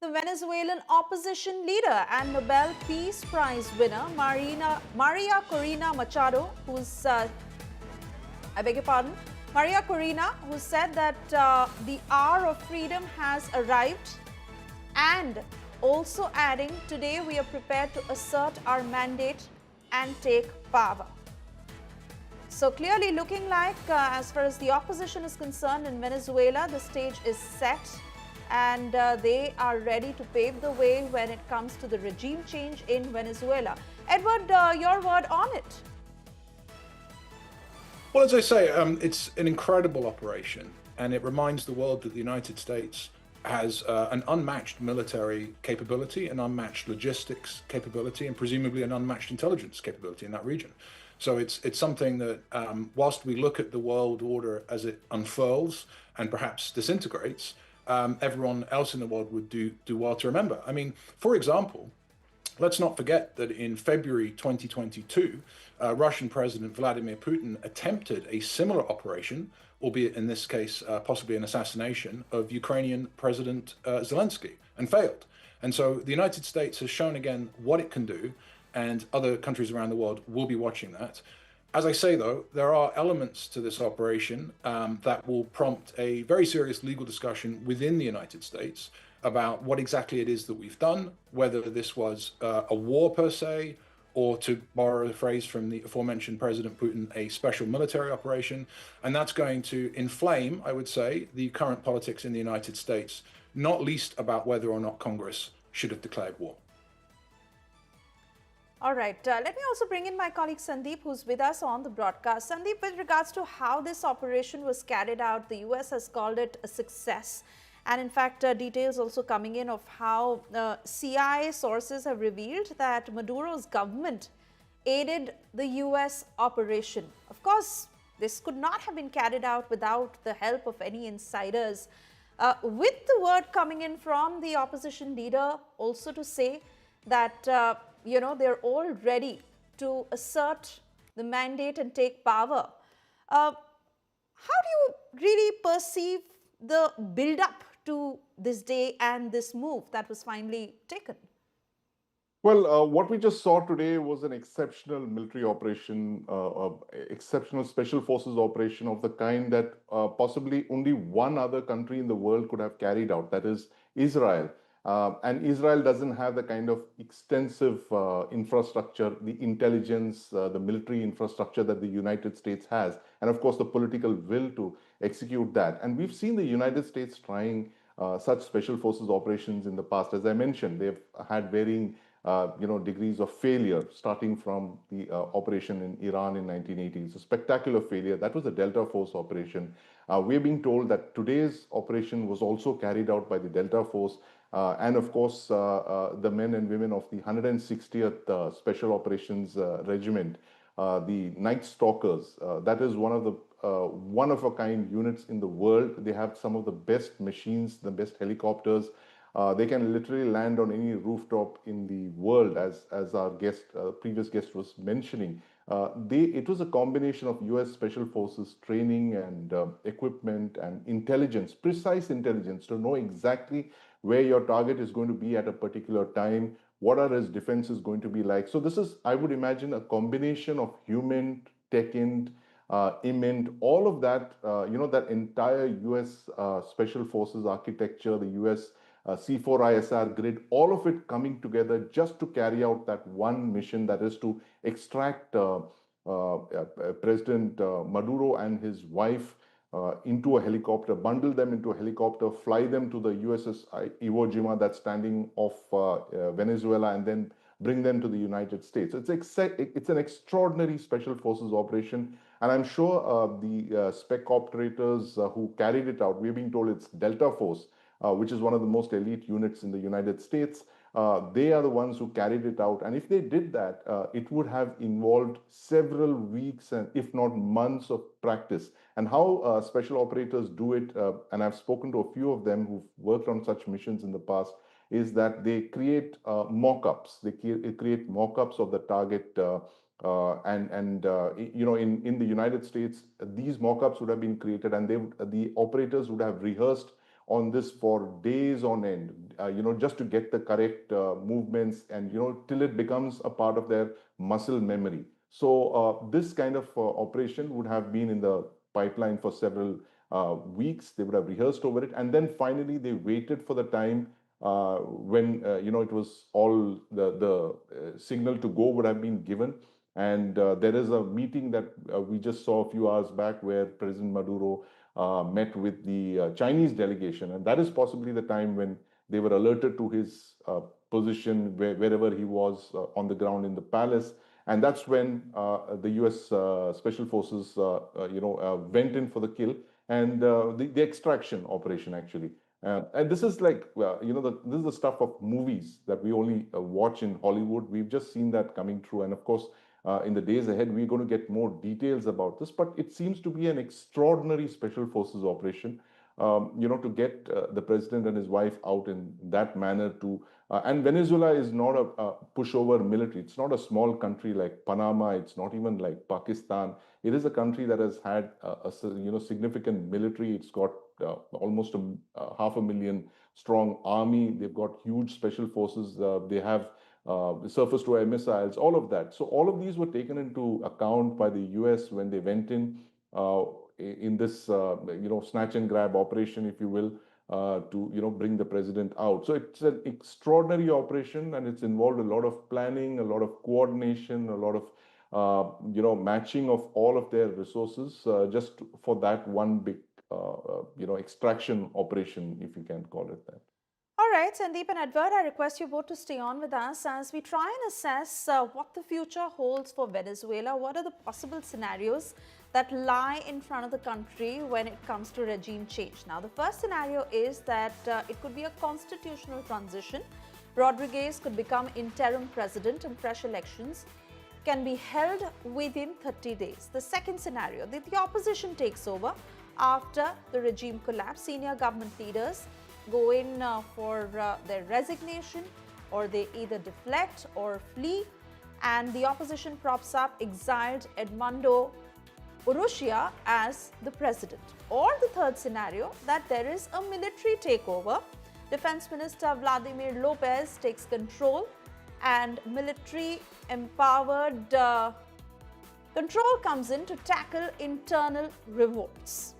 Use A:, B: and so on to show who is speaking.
A: The Venezuelan opposition leader and Nobel Peace Prize winner Maria Corina Machado, I beg your pardon, Maria Corina, who said that the hour of freedom has arrived, and also adding, today we are prepared to assert our mandate and take power. So clearly looking like, as far as the opposition is concerned in Venezuela, the stage is set and they are ready to pave the way when it comes to the regime change in Venezuela. Edward, your word on it.
B: Well, as I say, it's an incredible operation, and it reminds the world that the United States has an unmatched military capability, an unmatched logistics capability, and presumably an unmatched intelligence capability in that region. So it's something that, whilst we look at the world order as it unfurls and perhaps disintegrates, everyone else in the world would do well to remember. I mean, for example, let's not forget that in February 2022, Russian President Vladimir Putin attempted a similar operation, albeit in this case possibly an assassination, of Ukrainian President Zelensky, and failed. And so the United States has shown again what it can do, and other countries around the world will be watching that. As I say, though, there are elements to this operation that will prompt a very serious legal discussion within the United States about what exactly it is that we've done, whether this was a war per se, or, to borrow a phrase from the aforementioned President Putin, a special military operation. And that's going to inflame, I would say, the current politics in the United States, not least about whether or not Congress should have declared war.
A: All right, let me also bring in my colleague Sandeep, who's with us on the broadcast. Sandeep, with regards to how this operation was carried out, the US has called it a success. And in fact, details also coming in of how CIA sources have revealed that Maduro's government aided the US operation. Of course, this could not have been carried out without the help of any insiders. With the word coming in from the opposition leader also to say that, they're all ready to assert the mandate and take power. How do you really perceive the build-up to this day and this move that was finally taken?
C: Well, what we just saw today was an exceptional military operation, exceptional special forces operation of the kind that possibly only one other country in the world could have carried out, that is Israel. And Israel doesn't have the kind of extensive infrastructure, the intelligence, the military infrastructure that the United States has, and of course the political will to execute that. And we've seen the United States trying such special forces operations in the past. As I mentioned, they've had varying degrees of failure, starting from the operation in Iran in 1980. It's a spectacular failure. That was a Delta Force operation. We're being told that today's operation was also carried out by the Delta Force. And of course, the men and women of the 160th Special Operations Regiment, the Night Stalkers. That is one of the one-of-a-kind units in the world. They have some of the best machines, the best helicopters. They can literally land on any rooftop in the world, as our previous guest was mentioning. It was a combination of US Special Forces training and equipment and intelligence, precise intelligence, to know exactly where your target is going to be at a particular time, what are his defenses going to be like. So this is, I would imagine, a combination of human, tech-int, IMINT, all of that, that entire US Special Forces architecture, the US C4ISR grid, all of it coming together just to carry out that one mission, that is to extract President Maduro and his wife into a helicopter, bundle them into a helicopter, fly them to the USS Iwo Jima that's standing off Venezuela, and then bring them to the United States. It's an extraordinary special forces operation, and I'm sure the spec operators who carried it out, we're being told it's Delta Force, which is one of the most elite units in the United States. They are the ones who carried it out. And if they did that, it would have involved several weeks and if not months of practice. And how special operators do it, and I've spoken to a few of them who've worked on such missions in the past, is that they create mock-ups. They create mock-ups of the target. In the United States, these mock-ups would have been created, and the operators would have rehearsed on this for days on end, just to get the correct movements and, till it becomes a part of their muscle memory. So this kind of operation would have been in the pipeline for several weeks. They would have rehearsed over it. And then finally, they waited for the time when, it was all the signal to go would have been given. And there is a meeting that we just saw a few hours back where President Maduro met with the Chinese delegation. And that is possibly the time when they were alerted to his position wherever he was on the ground in the palace. And that's when the US Special Forces, went in for the kill and the extraction operation, actually. And this is like, this is the stuff of movies that we only watch in Hollywood. We've just seen that coming true. And of course, in the days ahead, we're going to get more details about this. But it seems to be an extraordinary Special Forces operation, to get the president and his wife out in that manner to. And Venezuela is not a pushover military. It's not a small country like Panama. It's not even like Pakistan. It is a country that has had a significant military. It's got almost 500,000 strong army. They've got huge special forces. They have surface-to-air missiles, all of that. So all of these were taken into account by the US when they went in this, snatch and grab operation, if you will, to, bring the president out. So it's an extraordinary operation, and it's involved a lot of planning, a lot of coordination, a lot of, matching of all of their resources just for that one big, extraction operation, if you can call it that.
A: All right, Sandeep and Edward, I request you both to stay on with us as we try and assess what the future holds for Venezuela. What are the possible scenarios that lie in front of the country when it comes to regime change? Now, the first scenario is that it could be a constitutional transition. Rodriguez could become interim president and fresh elections can be held within 30 days. The second scenario, the opposition takes over after the regime collapse. Senior government leaders go in for their resignation, or they either deflect or flee, and the opposition props up exiled Edmundo Urrutia as the president. Or the third scenario, that there is a military takeover. Defense Minister Vladimir Lopez takes control, and military empowered control comes in to tackle internal revolts.